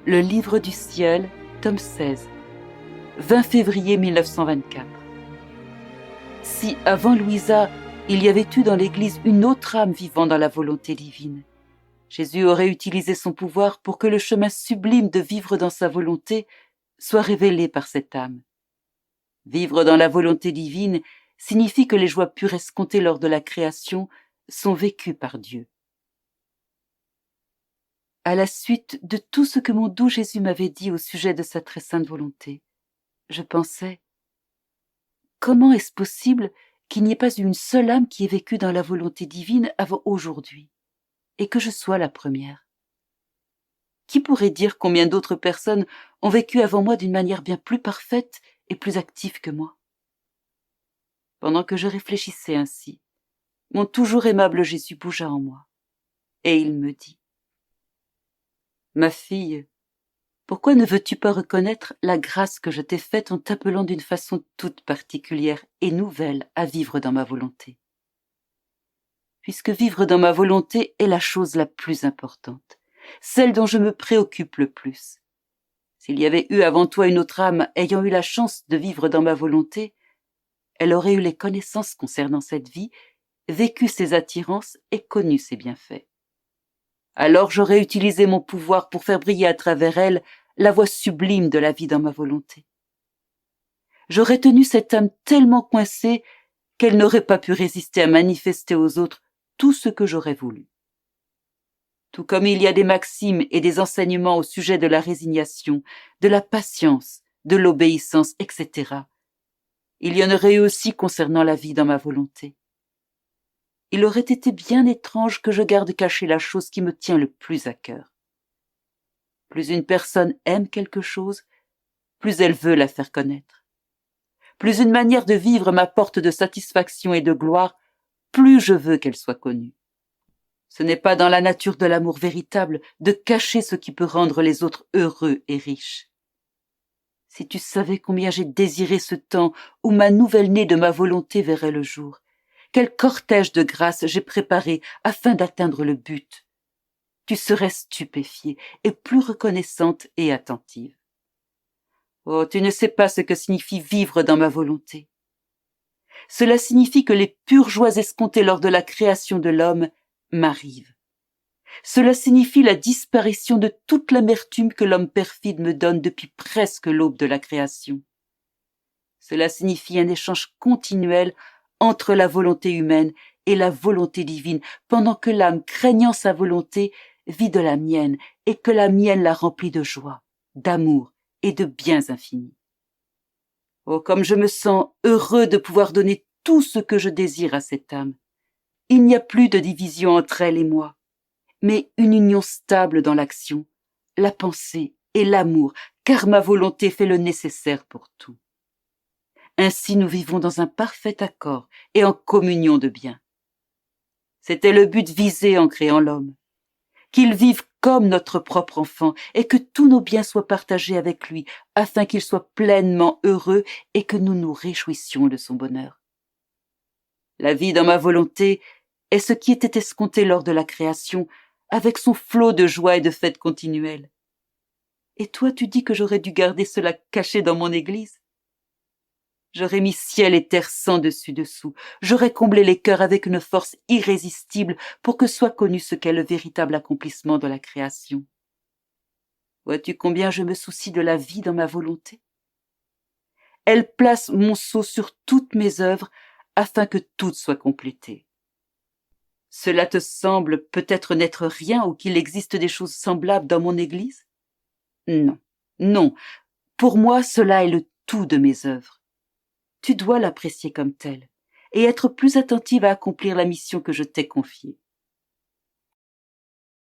Le livre du ciel, tome 16, 20 février 1924. Si, avant Louisa, il y avait eu dans l'Église une autre âme vivant dans la volonté divine, Jésus aurait utilisé son pouvoir pour que le chemin sublime de vivre dans sa volonté soit révélé par cette âme. Vivre dans la volonté divine signifie que les joies pures escomptées lors de la création sont vécues par Dieu. À la suite de tout ce que mon doux Jésus m'avait dit au sujet de sa très sainte volonté, je pensais, comment est-ce possible qu'il n'y ait pas eu une seule âme qui ait vécu dans la volonté divine avant aujourd'hui, et que je sois la première? Qui pourrait dire combien d'autres personnes ont vécu avant moi d'une manière bien plus parfaite et plus active que moi? Pendant que je réfléchissais ainsi, mon toujours aimable Jésus bougea en moi, et il me dit, « Ma fille, pourquoi ne veux-tu pas reconnaître la grâce que je t'ai faite en t'appelant d'une façon toute particulière et nouvelle à vivre dans ma volonté? Puisque vivre dans ma volonté est la chose la plus importante, celle dont je me préoccupe le plus. S'il y avait eu avant toi une autre âme ayant eu la chance de vivre dans ma volonté, elle aurait eu les connaissances concernant cette vie, vécu ses attirances et connu ses bienfaits. Alors j'aurais utilisé mon pouvoir pour faire briller à travers elle la voie sublime de la vie dans ma volonté. J'aurais tenu cette âme tellement coincée qu'elle n'aurait pas pu résister à manifester aux autres tout ce que j'aurais voulu. Tout comme il y a des maximes et des enseignements au sujet de la résignation, de la patience, de l'obéissance, etc., il y en aurait eu aussi concernant la vie dans ma volonté. Il aurait été bien étrange que je garde cachée la chose qui me tient le plus à cœur. Plus une personne aime quelque chose, plus elle veut la faire connaître. Plus une manière de vivre m'apporte de satisfaction et de gloire, plus je veux qu'elle soit connue. Ce n'est pas dans la nature de l'amour véritable de cacher ce qui peut rendre les autres heureux et riches. Si tu savais combien j'ai désiré ce temps où ma nouvelle-née de ma volonté verrait le jour, quel cortège de grâces j'ai préparé afin d'atteindre le but, tu serais stupéfiée et plus reconnaissante et attentive. Oh, tu ne sais pas ce que signifie vivre dans ma volonté. Cela signifie que les pures joies escomptées lors de la création de l'homme m'arrivent. Cela signifie la disparition de toute l'amertume que l'homme perfide me donne depuis presque l'aube de la création. Cela signifie un échange continuel entre la volonté humaine et la volonté divine, pendant que l'âme, craignant sa volonté, vit de la mienne et que la mienne la remplit de joie, d'amour et de biens infinis. Oh, comme je me sens heureux de pouvoir donner tout ce que je désire à cette âme. Il n'y a plus de division entre elle et moi, mais une union stable dans l'action, la pensée et l'amour, car ma volonté fait le nécessaire pour tout. Ainsi nous vivons dans un parfait accord et en communion de bien. C'était le but visé en créant l'homme, qu'il vive comme notre propre enfant et que tous nos biens soient partagés avec lui, afin qu'il soit pleinement heureux et que nous nous réjouissions de son bonheur. La vie dans ma volonté est ce qui était escompté lors de la création, avec son flot de joie et de fêtes continuelles. Et toi, tu dis que j'aurais dû garder cela caché dans mon église? J'aurais mis ciel et terre sans dessus-dessous. J'aurais comblé les cœurs avec une force irrésistible pour que soit connu ce qu'est le véritable accomplissement de la création. Vois-tu combien je me soucie de la vie dans ma volonté? Elle place mon sceau sur toutes mes œuvres afin que toutes soient complétées. Cela te semble peut-être n'être rien ou qu'il existe des choses semblables dans mon église? Non, non. Pour moi, cela est le tout de mes œuvres. Tu dois l'apprécier comme telle et être plus attentive à accomplir la mission que je t'ai confiée.